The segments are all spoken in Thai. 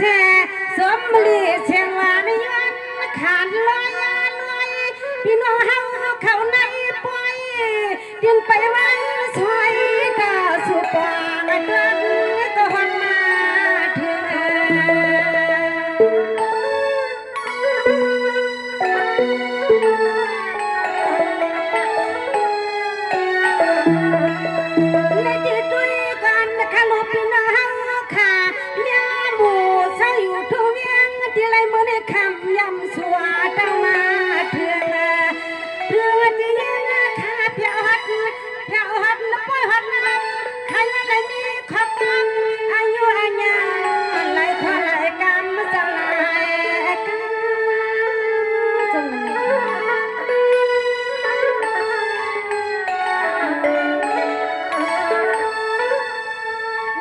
แช่สมลีเชียงวานย้อนขาดลอยลอยพี่น้องเฮาเข้าในปล่อยดินไปวันสวยก็สุปางเดือนก็ฮอนมาเถื่อในที่ด้วยกันนะคะลูกพี่น้องค่ะเมียหมูเศร้าอยู่ทุ่งเวียงที่ไรเมื่อในคำยำสัวตั้งมาเถื่อที่ยังค่ะเพียวหัดปล่อยหัดนะใครอะไรมีขอบกรรมอายุอาญาไหลขอไหลกรรมจะไหลกรรมจะไหล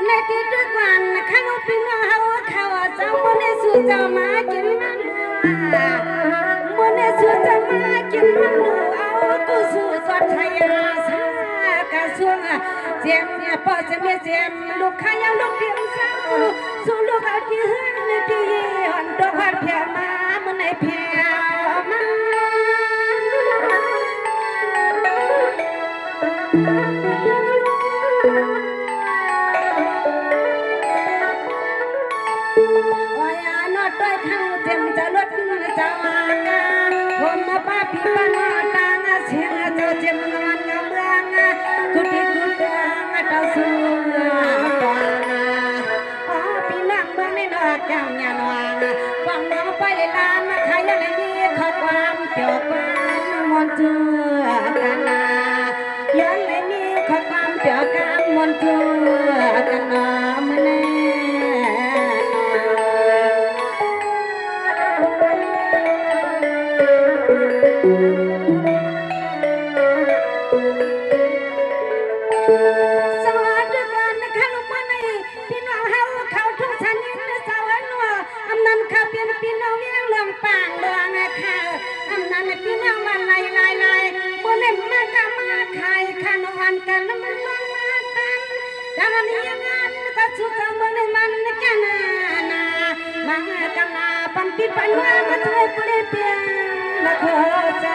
ในที่ทุกวันข้าลูกพี่น้องเขาเจ้าโมเนสุเจ้ามากินมันโมเนสุเจ้ามากินมันดูเอากูสู้สดชายาสากระสวงเจียมเนี่ยพอจะมีเจียมลูกขายลูกเดียมเศร้าสู้ลูกเอาที่เฮือนที่หอนดอกหอดเพียมาเมื่อไหนเพียมาด้วยทั้งเต็มจะลดจะมากาผมมาป้าพี่ป้าน้าตาเสียงเจ้าเจ็บงานงามเมืองทุกที่ทุกเดือนเจ้าสู้อ๋อพี่น้องเมืองในนอกยังยานวางฟังน้องไปลานใครอะไรนี่ขอความเกี่ยวกันมนเจือกันยันเลยนี่ขอความเกี่ยวกันมนเจือกันมันแน่สวัสดีกันนะคะลูกมาในพี่น้องเฮาเขาทุกชั้นยินดีสวัสดีอำนันเขาเป็นพี่น้องเลี้ยงเรื่องป่างเรื่องค่ะอำนันพี่น้องวันลายบ่เล่นมากะมาไข่ขนมวันกันน้ำมันมาตันดังนี้งานก็สุดบ่เล่นมันกันนามากันนาปันปีปันว่ามาช่วยเปลี่ยนเปลี่ยนมาขอใจ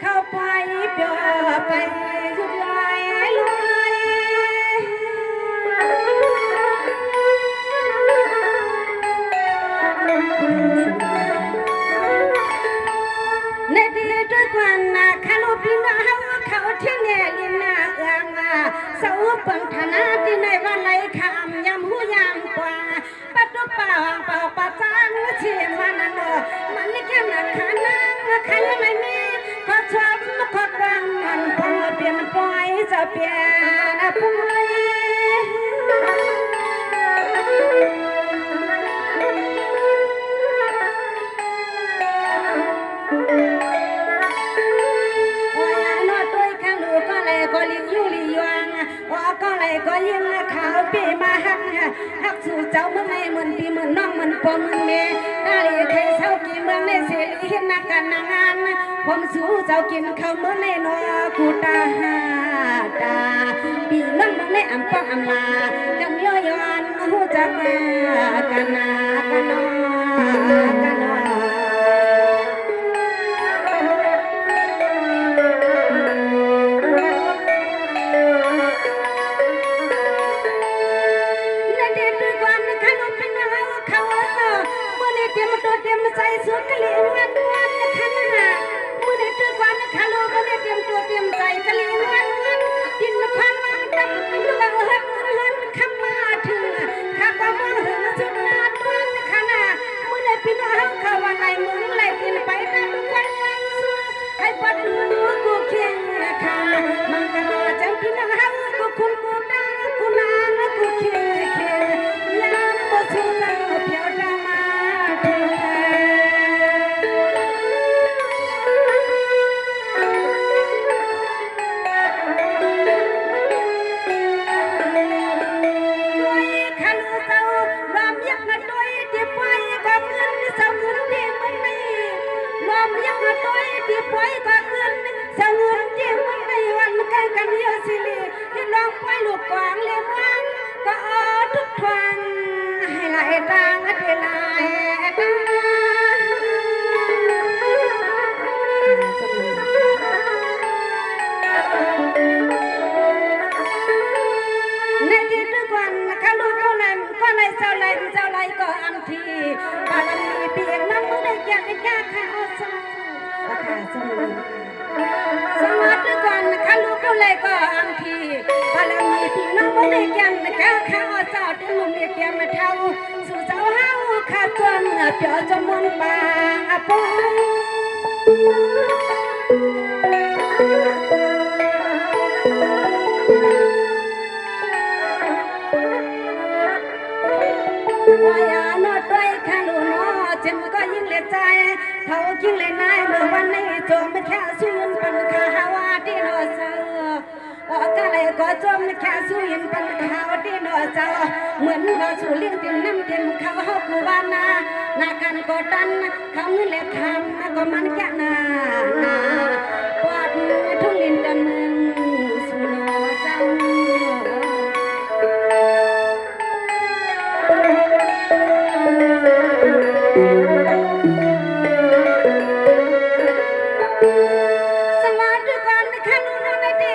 เข้าไปเปียไปยุบลอยลอยในที่ด้วยกันข้าลูกพี่น้องเขาเที่ยงเนี่ยลินนาเอื้องเสาปังธนาที่ในวันไหลคำยำหูยำกว่าปัดตัวเปล่าเป่าปะจางเชี่ยมันมันนี่แค่หนักขานังใครไม่มีก็ชอบก็ฟังมันพอเปลี่ยนปล่อยจะเปลี่ยนปล่อยก็ลิงยูลียงว่าก็เลยก็ยิงขาวปีมาหักสู่เจ้าเมืองในเหมือนปีเหมือนน้องเหมือนปอมเมนาลีเคยเศร้ากี่เมืองในเสียเห็นนักการงานผมสู่เจ้ากินข้าวเมืองในนอกูตาหาตาปีน้องเมืองในอัมปังอัมลาจังย้อยวันหูจักกันนากันนอกันนอเตรียมใจสวดกะลีวันนะคะมือเด็กก่อนนะคะลูกมือเด็กเตรียมตัวเตรียมใจกะลีวันดินควันวางดำเรื่องเฮินคำมาถึงข้าก็มองถึงจุดนาตัวนะคะมือเด็กพี่น้องเขาวันไหนมึงไหลกินไปตามกันให้ปัดมือกูเคียงค่ะมันก็มาจังพี่น้องกูคุณกูตากูนางกูเคียงยามบ่สู้เจ้าเพียวดามา ลูกกวางเลี้ยงวังก็ทุกทวันให้ไหลตางให้ไหลตางในที่ทุกวันข้าลูกก็ในเจ้าไรก็อันทีบารมีเพียงน้ำมือได้แก่ไม่กล้าข้าเอาซ้ำราคาสมุนสมัติทุกวันข้าลูกก็เลยก็อันทีบารมีเพียงน้ำมือได้แก่ไม่กล้าข้าเอาซ้ำที่มุมเดียแก่ไม่เท่าสู่เจ้าเฮาข้าจนเปียวจมุนบางอปวายานอดด้วยข้าลูกนอเจ็บก็ยิ่งเล็ดใจเขายิ่งเล็ดนายเมื่อวันนี้จมไม่แค่สุนปันข้าวที่นอเสือก็เลยก็จมไม่แค่สุนปันข้าวที่นอเสือเหมือนว่าสู่เลี้ยงเต็มน้ำเต็มเขากูบ้านนากันกดดันเขาเงินเล็ดคำก็มันแค่นาปวดทุ่งลินดันมึงสู่นอเจ้าสวัสดีก่อนข้าลูกน้องในดี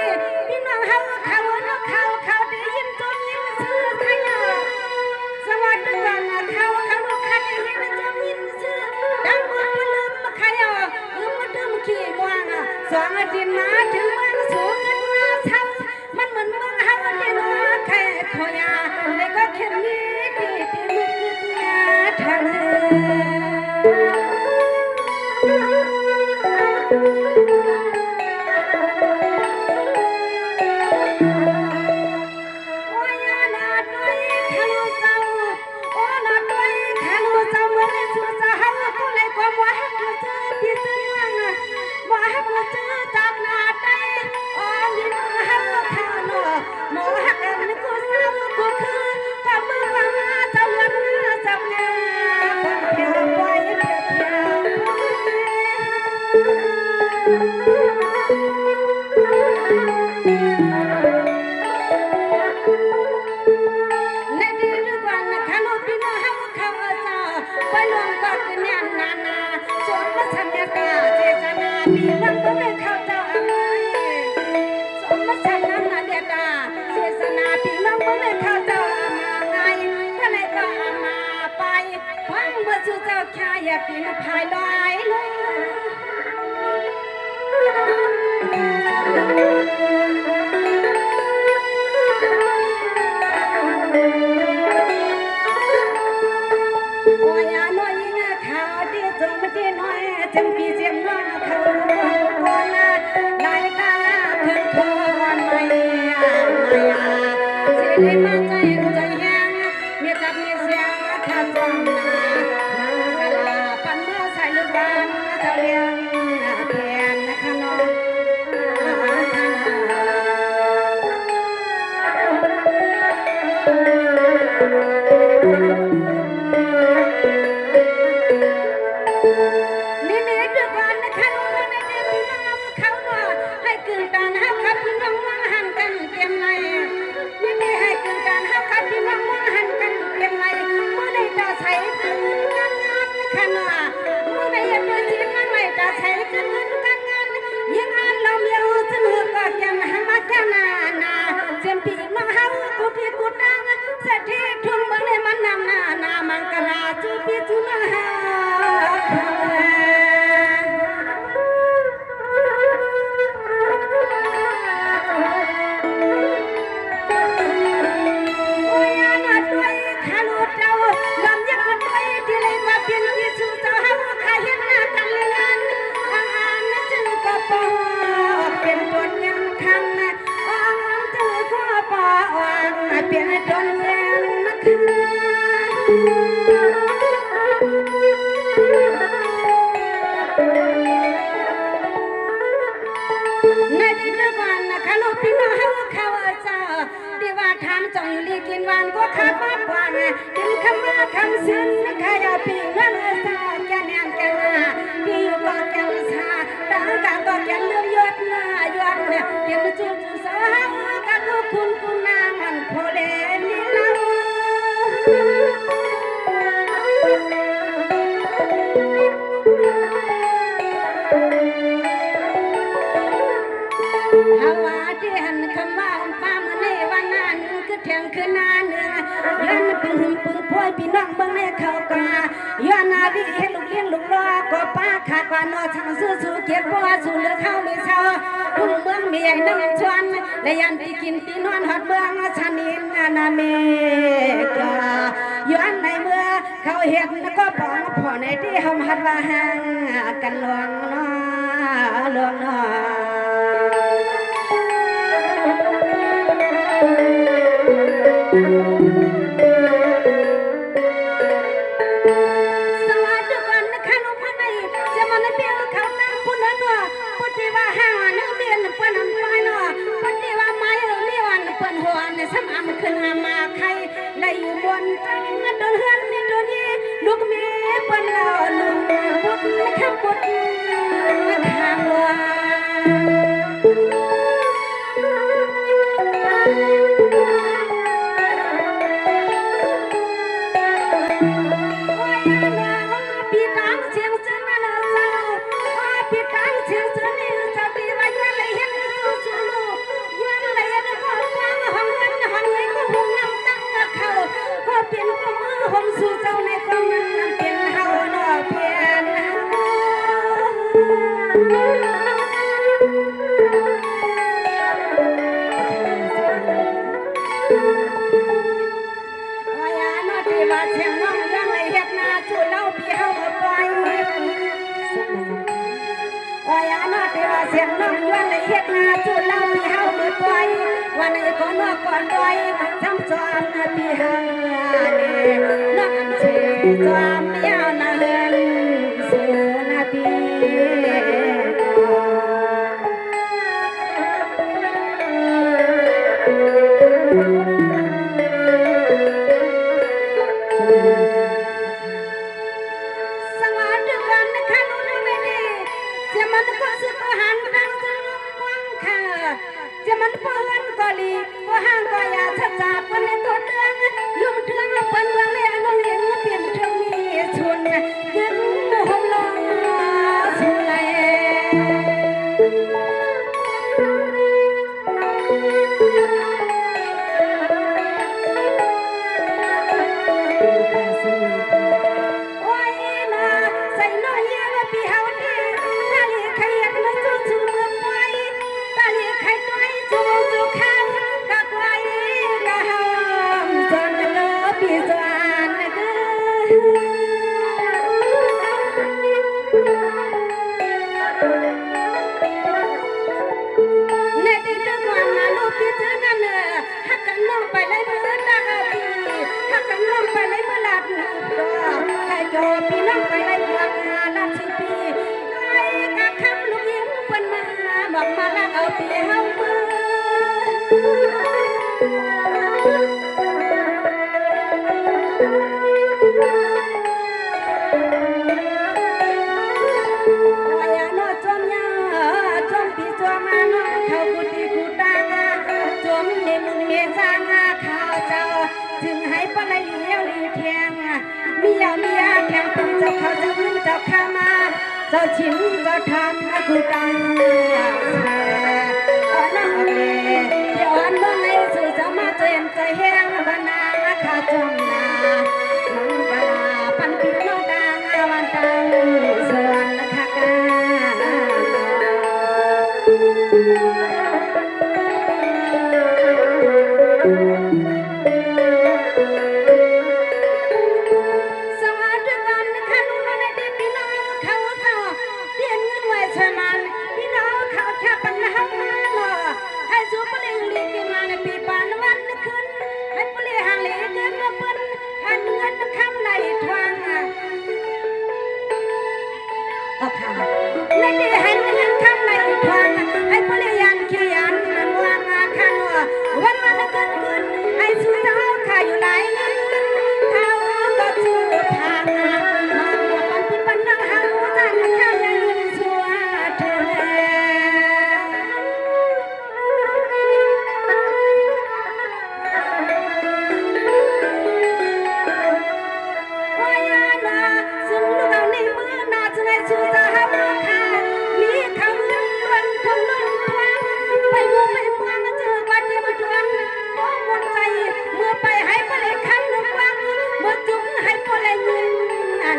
พี่น้องเขาได้ยินจนยินชื่อใครสวัสดีก่อนเขาลูกได้ยินจนยินชื่อดังมือมาลืมมาใครมาดื่มขี้ม่วงสองอาทิตย์มาถึงเมืองสูงกันมาเท่ามันเหมือนเมืองเขาที่น้อยแค่ขอยาแต่ก็แค่นี้ที่มือทะเลอย่าปีนภายลอยโอ้ยน้อยยิ่งข่าวที่จงไม่ที่น้อยจึงปีเจียมน้อยเขาคนไหนตาขึ้นคนไม่สิได้มาใจใจแห้งมีจับมีเสียงขาดจำนาจะเลี้ยงเพียนนะคะน้องนี่ด้วยกันนะคะน้องในเด็กพี่น้องเขาให้กึ่งการห้าขับพี่น้องมาหันกันเตรียมในนี่ให้กึ่งการห้าขับพี่น้องมาหันกันเตรียมในเมื่อได้จะใช้กันงานนะคะน้องเมื่อได้จะเป็นสิ่งนั้นไม่จะใช้กันงานยังงานเราเมียวเสมอก็ยังหามากันนาเสียงปีน้องเฮากูที่กูดังเสถียรทุ่งเมืองเลยมันนำนามังกราจูปีจูนาเฮาเป็นตัวยังคันเจอก็ปอเป็นตัวยังคัน ย้อนนาดีเห็นลูกเลี้ยงลูกรอก็ป้าขาดกว่านอช่างสู้สู้เก็บบัวสู้เลือเข้ามีเช้าลุงเมืองมีใหญ่น้ำชวนและยันตีกินตีนอนหอดเมืองชานินนาเมกาย้อนในเมื่อเขาเห็นก็ปองพอในที่หอมหัดว่าห่างกันลวงน้อลวงน้อสวัสดีวันนะคะลูกมันไอจะมันเบี้ยเขาตั้งปุ่นนัวปฏิว่าห่างนึกเบียนเปิ้นไปนัวปฏิว่าไม้มีวันเปิ้นหัวในสมามขึ้นมาใครได้อยู่บนจังโดนเฮือนในตัวนี้ลูกมีเปิ้นเราลุงพุดนะคะพุดทางว่าพี่ตังเชียงเจนนั่นเจ้าพี่ตังเชียงเจนนี่เจ้าดีว่าย้อนเลยเห็นสู้สู้ลูกย้อนเลยก็ฟังห้องเงินห้องนี้ก็ห้องน้ำตั้งเขาก็เปลี่ยนก็มือห้องสู้เจ้าในความนั้นเปลี่ยนเฮาเนาะเปลี่ยนว่าเสียงน้องยังเลยเฮ็ดนาช่วยเล่าพี่เฮาไปว่าอย่านาที่ว่าเสียงน้องยังเลยเฮ็ดนาช่วยเล่าพี่เฮาไปวันนี้ก็นอกก่อนไปจำจอนพี่เฮานี่น้องเชื่อจอมยาวนาเฮินสู่นาพี่จะมันเปิ้นก็ลีก็ห่างก็อย่าชัดจับวันนี้ก็เรื่องยุ่งเรื่องเปิ้นว่าเลยน้องเลี้ยงเปลี่ยนเรื่องมีชวนยึดห้องนอนสุไลโอ้ยนะใส่น้อยว่าพี่เฮาดีนาลีใครอยากมาสู้ชูมือไปตาลีใครตัวจูจูข้างกักไว้กะหอมจนเลิกพี่จวนเด้อในที่ตะวันน่ะลูกพี่เจอนั่นหักกันลงไปเลยมือตาพี่หักกันลงไปเลยมือลาดตัวให้จอพี่น้องไปเลยเพื่องานลาดสิพี่ไว้กะคำลูกยิงเปิ้นมาบอกมาลากเอาพี่เฮามือว่าอย่าโนจอมยาจอมพี่จอมมาโนเขากุฏิกุตางจอมเนมึงเมจางข้าวเจ้าจึงให้ปะเลยเลี้ยวลีแทงเมียแทงเป็นเจ้าเขาเจ้ามึงเจ้าข้ามาเจ้าชิมเจ้าทำกุตังน้องเลยเดี๋ยวอันเมื่อไงสู่เจ้ามาเจียมใจแห้งบานาข้าจอมนามังกลาปันปีน้องตางวันตังส่วนข้ากาสวัสดีวันนะคะลูกน้องในเด็กพี่น้องเขาเรียนเงินไว้ช่วยมันพี่น้องเขาแค่ปัญหามาหรอให้สู้ปลิงลีกินมาในปีปานวันขึ้นให้ปลิงหางลีเกินมาปิ้นให้เงินคำไหลทวงเอาค่ะในที่ให้เงินคำไหลทวงให้ปลิงยันขี้ยันมันวางข้างวันมันเกินขึ้นให้สู้เจ้าข้าอยู่ไหนเขาก็สู้ทางมาปันปิ้นปันนังหาจันข้ายังชัวเธอว่าอย่านะซึ่งลูกเอาในมือน่าจะได้สู้จะหาค่ะมี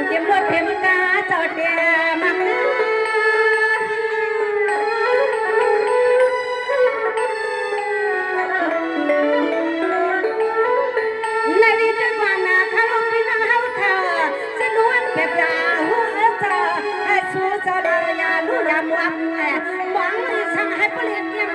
เตรียมรถเตรียมกาเจ้าเตรียมในวิถีความนาข้าวพี่นาเฮาเธอจะล้วนเก็บยาหัวเธอให้สู้จะได้ยาลูกยามวังมองสั่งให้ผลิตเตรียม